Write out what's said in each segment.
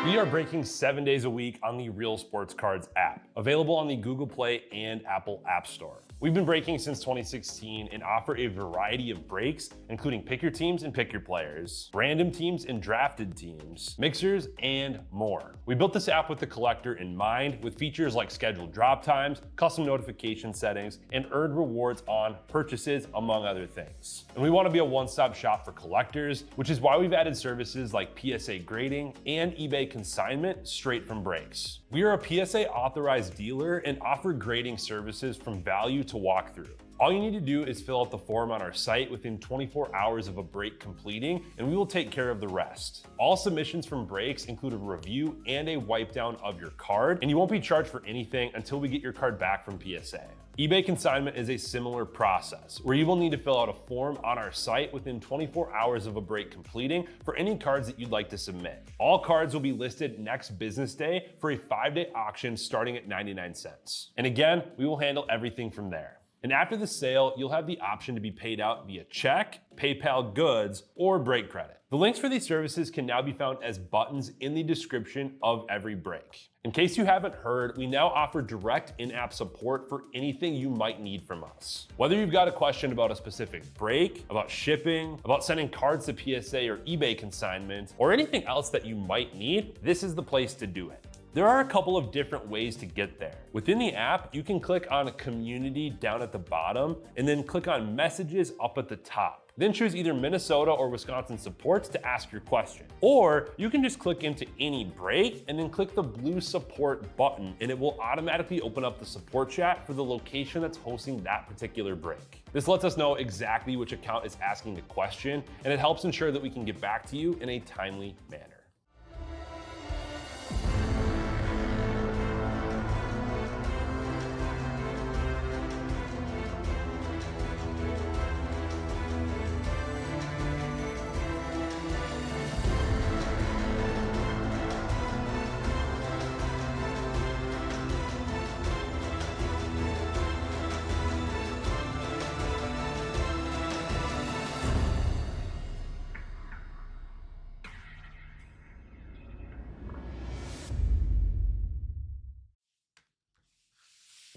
We are breaking 7 days a week on the Real Sports Cards app, available on the Google Play and Apple App Store. We've been breaking since 2016 and offer a variety of breaks, including pick your teams and pick your players, random teams and drafted teams, mixers, and more. We built this app with the collector in mind, with features like scheduled drop times, custom notification settings, and earned rewards on purchases, among other things. And we want to be a one-stop shop for collectors, which is why we've added services like PSA grading and eBay consignment straight from breaks. We are a PSA authorized dealer and offer grading services from value to walkthrough. All you need to do is fill out the form on our site within 24 hours of a break completing, and we will take care of the rest. All submissions from breaks include a review and a wipe down of your card, and you won't be charged for anything until we get your card back from PSA. eBay consignment is a similar process, where you will need to fill out a form on our site within 24 hours of a break completing for any cards that you'd like to submit. All cards will be listed next business day for a 5-day auction starting at 99 cents. And again, we will handle everything from there. And after the sale, you'll have the option to be paid out via check, PayPal goods, or break credit. The links for these services can now be found as buttons in the description of every break. In case you haven't heard, we now offer direct in-app support for anything you might need from us. Whether you've got a question about a specific break, about shipping, about sending cards to PSA or eBay consignment, or anything else that you might need, this is the place to do it. There are a couple of different ways to get there. Within the app, you can click on Community down at the bottom and then click on Messages up at the top. Then choose either Minnesota or Wisconsin supports to ask your question. Or you can just click into any break and then click the blue support button, and it will automatically open up the support chat for the location that's hosting that particular break. This lets us know exactly which account is asking the question, and it helps ensure that we can get back to you in a timely manner.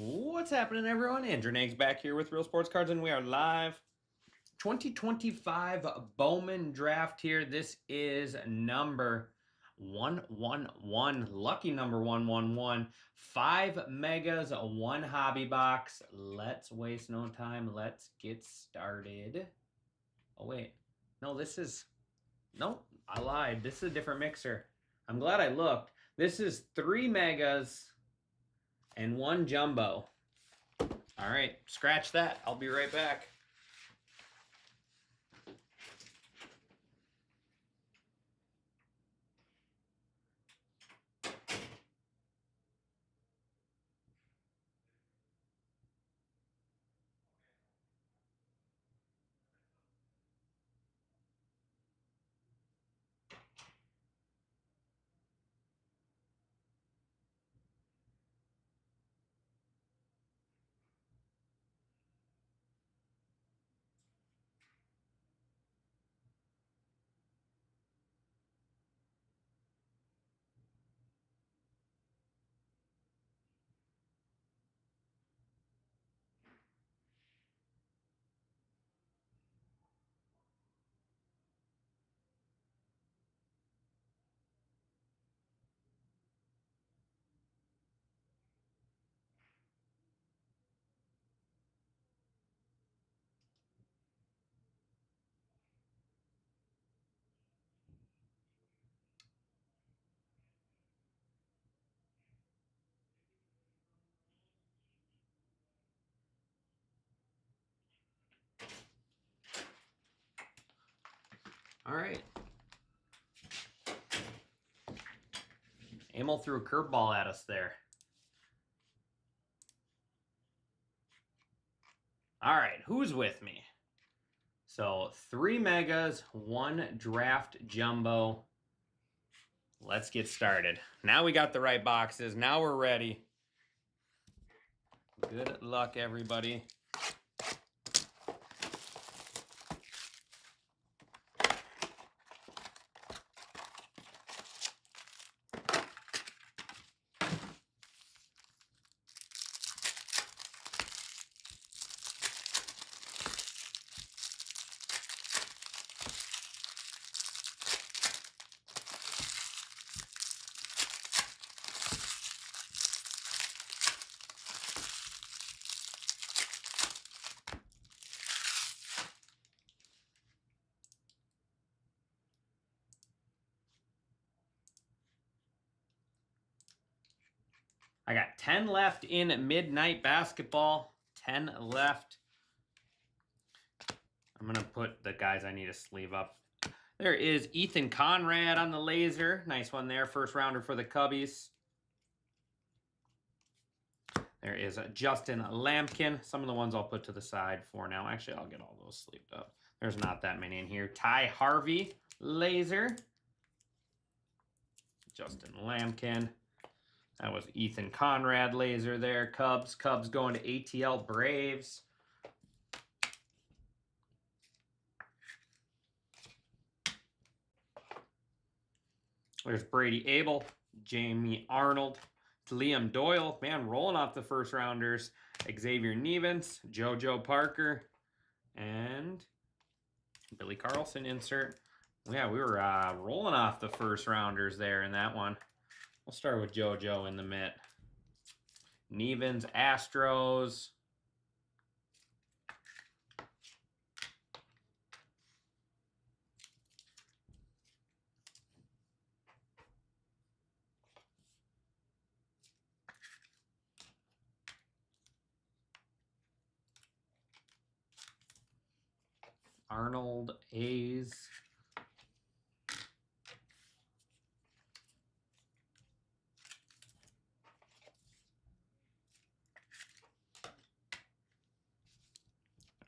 What's happening, everyone? Andrew Nags back here with Real Sports Cards, and we are live. 2025 Bowman draft here. This is number 111, lucky number 111. 5 megas, 1 hobby box. Let's waste no time. Let's get started. Oh, wait. No, no, I lied. This is a different mixer. I'm glad I looked. This is 3 megas and 1 jumbo. All right, scratch that. I'll be right back. All right. Amel threw a curveball at us there. All right, who's with me? So 3 megas, 1 draft jumbo. Let's get started. Now we got the right boxes. Now we're ready. Good luck, everybody. I got 10 left in Midnight Basketball. 10 left. I'm going to put the guys I need to sleeve up. There is Ethan Conrad on the laser. Nice one there. First rounder for the Cubbies. There is Justin Lampkin. Some of the ones I'll put to the side for now. Actually, I'll get all those sleeved up. There's not that many in here. Ty Harvey, laser. Justin Lampkin. That was Ethan Conrad, laser there. Cubs. Cubs going to ATL Braves. There's Brady Abel, Jamie Arnold, Liam Doyle, man, rolling off the first rounders. Xavier Nevins, JoJo Parker, and Billy Carlson insert. Yeah, we were rolling off the first rounders there in that one. We'll start with JoJo in the mitt. Nevins, Astros. Arnold, A's.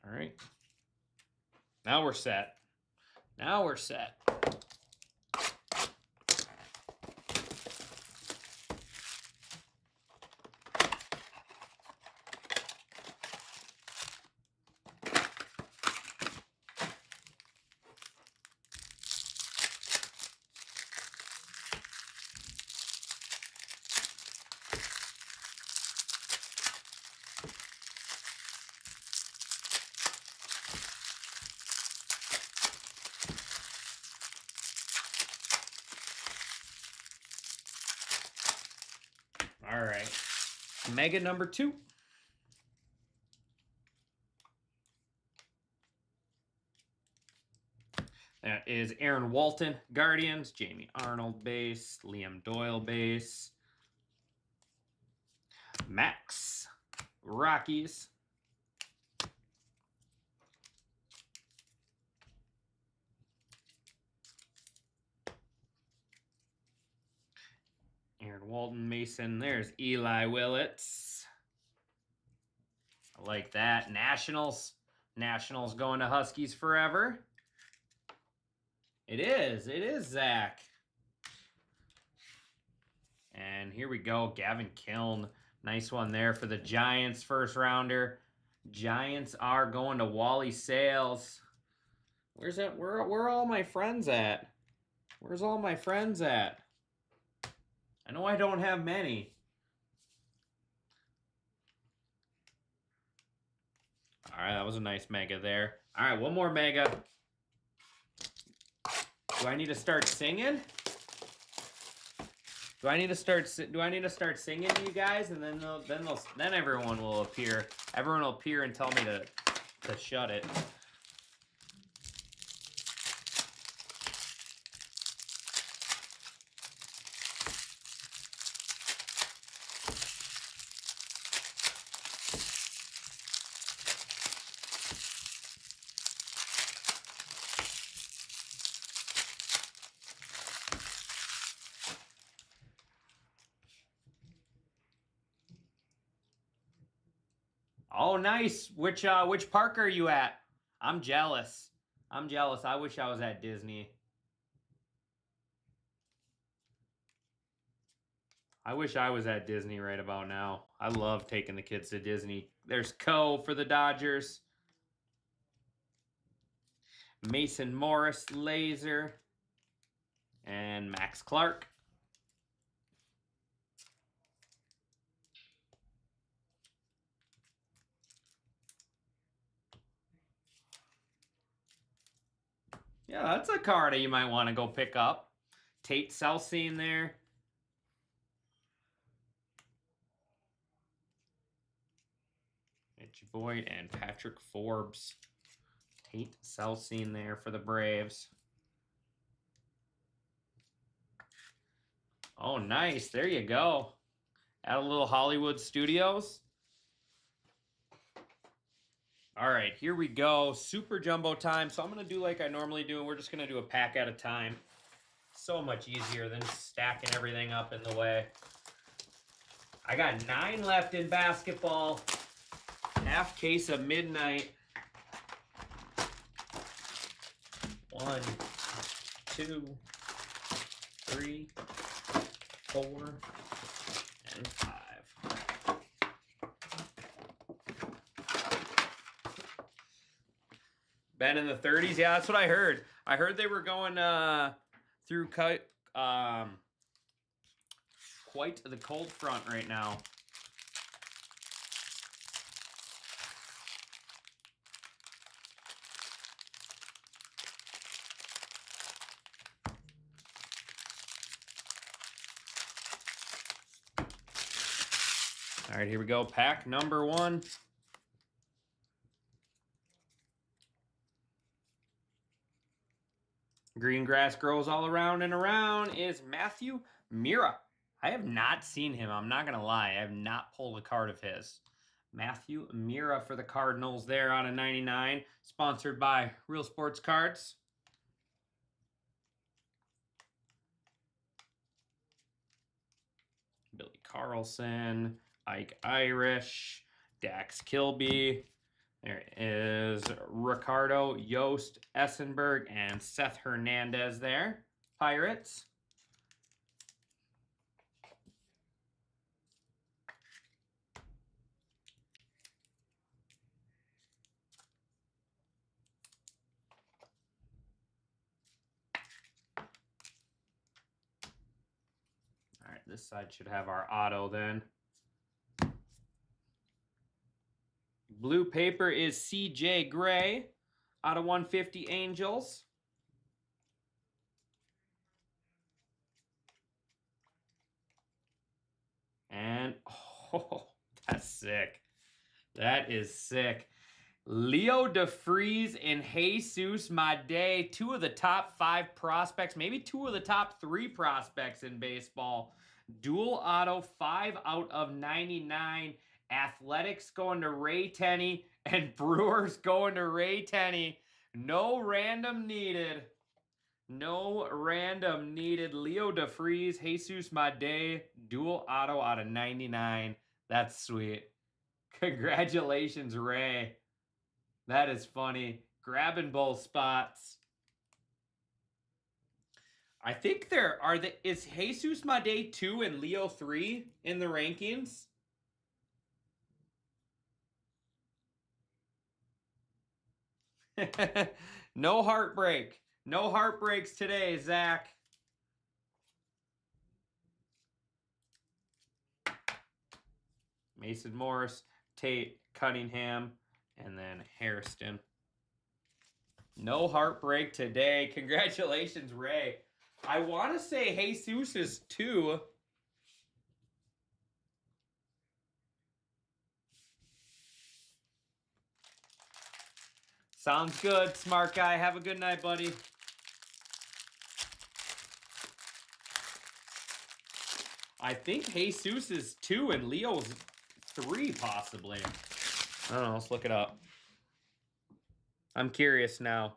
All right. Now we're set. Now we're set. All right. Mega number 2. That is Aaron Walton, Guardians. Jamie Arnold base. Liam Doyle base. Max, Rockies. Aaron Walton, Mason. There's Eli Willits. I like that. Nationals. Nationals going to Huskies forever. It is Zach. And here we go. Gavin Kiln. Nice one there for the Giants first rounder. Giants are going to Wally Sales. Where's that? Where are all my friends at? Where's all my friends at? I know I don't have many. All right, that was a nice mega there. All right, one more mega. Do I need to start singing? Do I need to start singing to you guys, and then everyone will appear. Everyone will appear and tell me to shut it. Oh, nice. Which park are you at? I'm jealous. I'm jealous. I wish I was at Disney. I wish I was at Disney right about now. I love taking the kids to Disney. There's Co for the Dodgers. Mason Morris, laser. And Max Clark. Yeah, that's a card that you might want to go pick up. Tate Southsea there. Mitch Voigt and Patrick Forbes. Tate Southsea there for the Braves. Oh, nice. There you go. At a little Hollywood Studios. All right, here we go. Super jumbo time. So I'm going to do like I normally do, and we're just going to do a pack at a time. So much easier than stacking everything up in the way. I got 9 left in basketball. Half case of midnight. 1, 2, 3, 4, and 5. Ben in the 30s? Yeah, that's what I heard. I heard they were going through quite the cold front right now. All right, here we go. Pack number 1. Green grass grows all around and around is Matthew Mira. I have not seen him. I'm not going to lie. I have not pulled a card of his. Matthew Mira for the Cardinals there on a 99. Sponsored by Real Sports Cards. Billy Carlson, Ike Irish, Dax Kilby. There is Ricardo, Yost, Essenberg, and Seth Hernandez there. Pirates. All right, this side should have our auto then. Blue paper is CJ Gray out of 150 Angels. And, oh, that's sick. That is sick. Leo DeFreeze and Jesus Made, 2 of the top 5 prospects, maybe 2 of the top 3 prospects in baseball. Dual auto, 5 out of 99. Athletics going to Ray Tenney, and Brewers going to Ray Tenney. No random needed. No random needed. Leo DeFreeze, Jesus Made, dual auto out of 99. That's sweet. Congratulations, Ray. That is funny. Grabbing both spots. I think is Jesus Made 2 and Leo 3 in the rankings? No heartbreak. No heartbreaks today, Zach. Mason Morris, Tate, Cunningham, and then Hairston. No heartbreak today. Congratulations, Ray. I want to say Jesus is 2. Sounds good, smart guy. Have a good night, buddy. I think Jesus is 2 and Leo's 3, possibly. I don't know. Let's look it up. I'm curious now.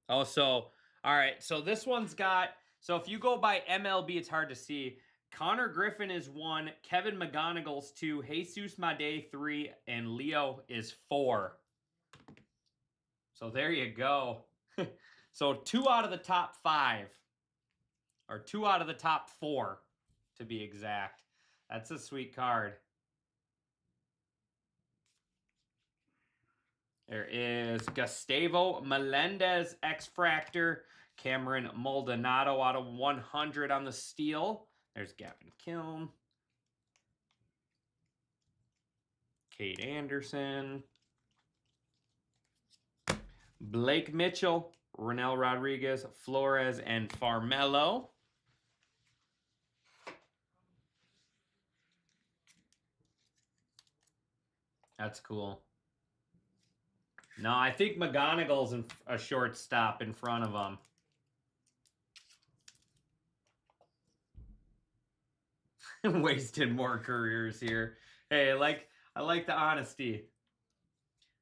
Oh, so, all right. So this one's got, so if you go by MLB, it's hard to see. Connor Griffin is 1, Kevin McGonigal's 2, Jesus Made 3, and Leo is 4. So there you go. So 2 out of the top 5. Or 2 out of the top 4, to be exact. That's a sweet card. There is Gustavo Melendez X-Fractor. Cameron Maldonado out of 100 on the steel. There's Gavin Kiln. Kate Anderson. Blake Mitchell. Ronel Rodriguez, Flores, and Farmelo. That's cool. No, I think McGonagall's a shortstop in front of him. Wasted more careers here. Hey, I like the honesty.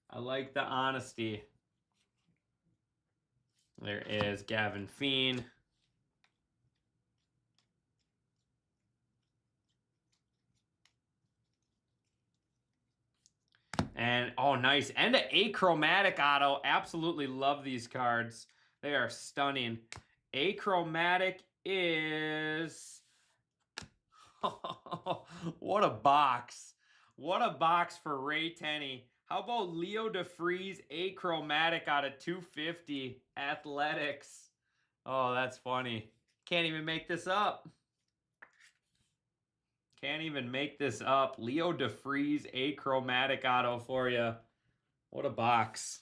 I like the honesty. There is Gavin Fiend. And, oh, nice. And an achromatic auto. Absolutely love these cards. They are stunning. Achromatic is... what a box. What a box for Ray Tenney. How about Leo DeFreeze achromatic out of 250 Athletics? Oh, that's funny. Can't even make this up. Can't even make this up. Leo DeFreeze achromatic auto for you. What a box.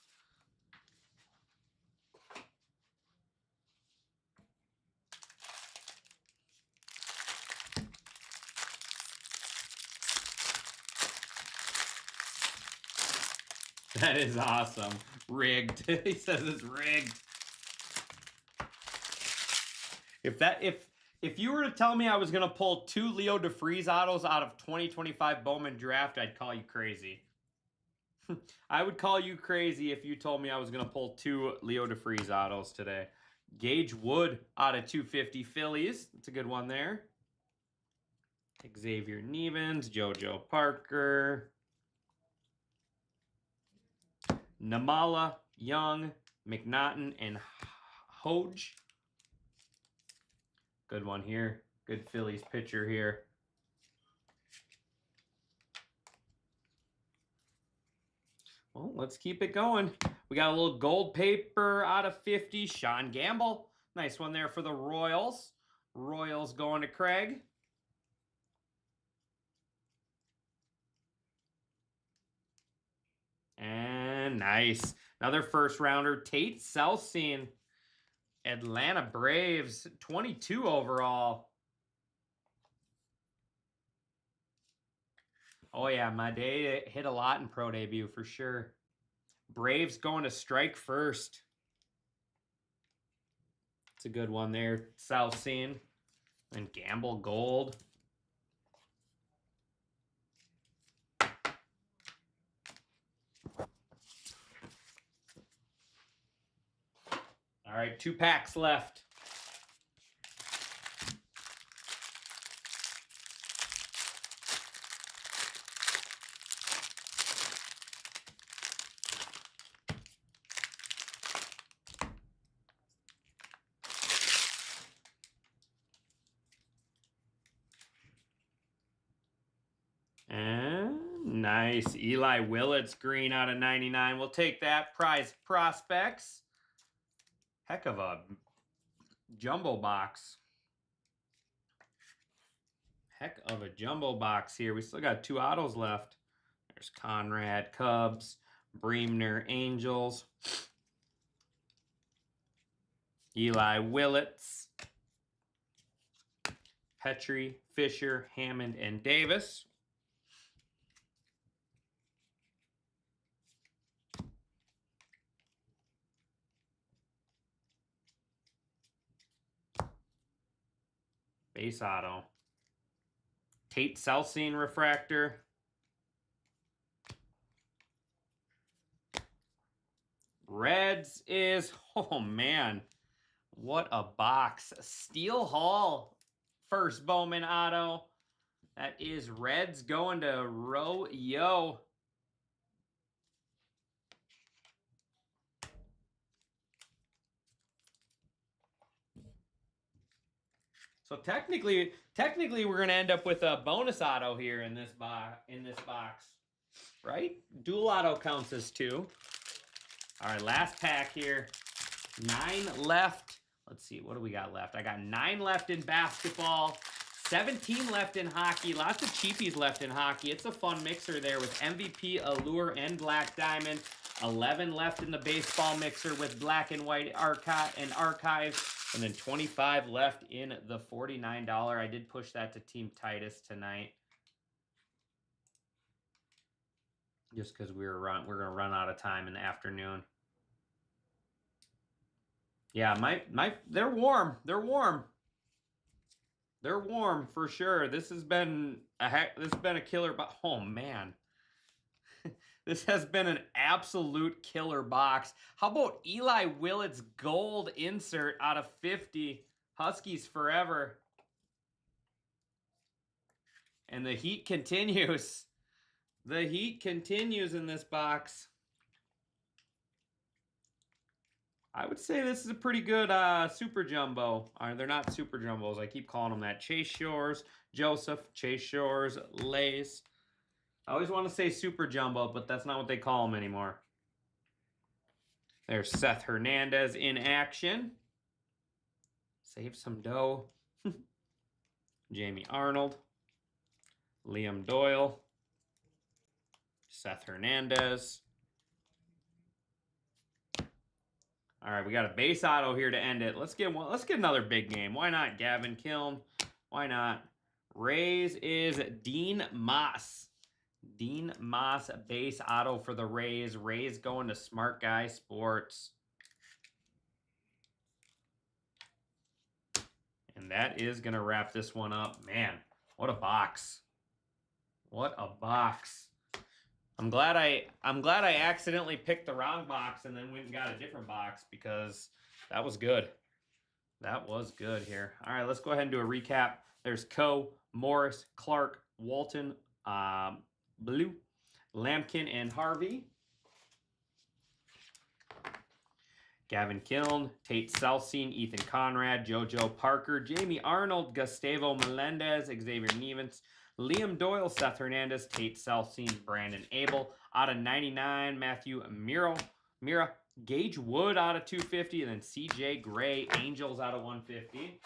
That is awesome. Rigged. He says it's rigged. If you were to tell me I was gonna pull 2 Leo DeFreeze autos out of 2025 Bowman draft, I'd call you crazy. I would call you crazy if you told me I was gonna pull 2 Leo DeFreeze autos today. Gage Wood out of 250 Phillies. That's a good one there. Xavier Nevins, JoJo Parker. Namala, Young, McNaughton, and Hoge. Good one here. Good Phillies pitcher here. Well, let's keep it going. We got a little gold paper out of 50. Sean Gamble. Nice one there for the Royals. Royals going to Craig. And nice. Another first rounder. Tate Southseen. Atlanta Braves. 22 overall. Oh, yeah. My day hit a lot in pro debut for sure. Braves going to strike first. It's a good one there. Southseen. And Gamble gold. All right, 2 packs left. And nice. Eli Willits green out of 99. We'll take that. Prize prospects. Heck of a jumbo box. Heck of a jumbo box here. We still got 2 autos left. There's Conrad Cubs, Breemner Angels, Eli Willits, Petrie, Fisher, Hammond, and Davis. Base auto. Tate Southseen refractor. Reds is, oh man, what a box. Steel Hall, first Bowman auto. That is Reds going to Yo. So technically we're going to end up with a bonus auto here in this box, right? Dual auto counts as 2. All right, last pack here. 9 left. Let's see, what do we got left? I got 9 left in basketball, 17 left in hockey. Lots of cheapies left in hockey. It's a fun mixer there with MVP, Allure, and Black Diamond. 11 left in the baseball mixer with Black and White Archive. And then 25 left in the $49. I did push that to Team Titus tonight. just because we're gonna run out of time in the afternoon. Yeah, they're warm. They're warm. They're warm for sure. This has been a killer, but oh man. This has been an absolute killer box. How about Eli Willett's gold insert out of 50? Huskies forever. And the heat continues. The heat continues in this box. I would say this is a pretty good super jumbo. They're not super jumbos. I keep calling them that. Chase Shores, Joseph, Chase Shores, Lace. I always want to say super jumbo, but that's not what they call them anymore. There's Seth Hernandez in action. Save some dough. Jamie Arnold. Liam Doyle. Seth Hernandez. All right, we got a base auto here to end it. Let's get another big name. Why not Gavin Kiln? Why not? Rays is Dean Moss. Dean Moss base auto for the Rays. Rays going to Smart Guy Sports. And that is going to wrap this one up. Man, what a box. What a box. I'm glad I accidentally picked the wrong box and then went and got a different box because that was good. That was good here. All right, let's go ahead and do a recap. There's Coe, Morris, Clark, Walton, Blue, Lampkin, and Harvey. Gavin Kiln, Tate Southseen, Ethan Conrad, JoJo Parker, Jamie Arnold, Gustavo Melendez, Xavier Nevins, Liam Doyle, Seth Hernandez, Tate Southseen, Brandon Abel. Out of 99, Matthew Mira, Gage Wood out of 250, and then CJ Gray, Angels out of 150.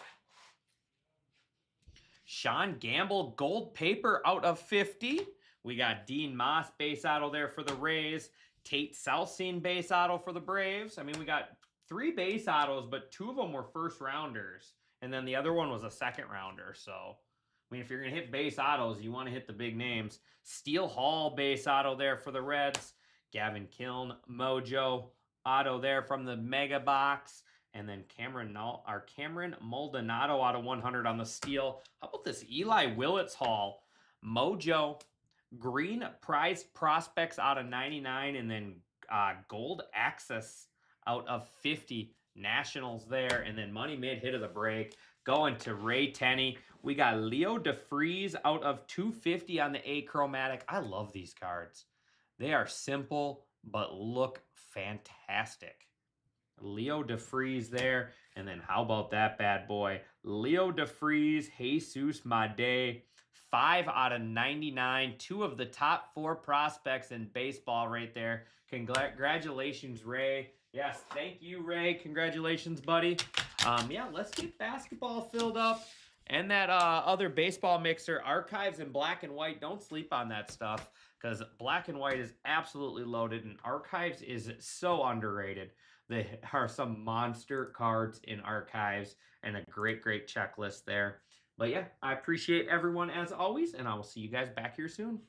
Sean Gamble, gold paper out of 50. We got Dean Moss base auto there for the Rays. Tate Southseen base auto for the Braves. I mean, we got 3 base autos, but 2 of them were first rounders. And then the other one was a second rounder. So, I mean, if you're going to hit base autos, you want to hit the big names. Steele Hall base auto there for the Reds. Gavin Kiln, Mojo auto there from the Mega Box. And then Cameron Maldonado out of 100 on the Steel. How about this Eli Willett's Hall? Mojo, Green Prize Prospects out of 99, and then Gold Access out of 50. Nationals there, and then Money Mid hit of the break. Going to Ray Tenney. We got Leo DeFreeze out of 250 on the Achromatic. I love these cards. They are simple, but look fantastic. Leo DeFreeze there. And then how about that bad boy? Leo DeFreeze, Jesus Made. 5 out of 99. 2 of the top 4 prospects in baseball right there. Congratulations, Ray. Yes, thank you, Ray. Congratulations, buddy. Yeah, let's get basketball filled up. And that other baseball mixer, Archives in black and white. Don't sleep on that stuff because black and white is absolutely loaded, and Archives is so underrated. There are some monster cards in Archives and a great checklist there. But yeah, I appreciate everyone as always, and I will see you guys back here soon.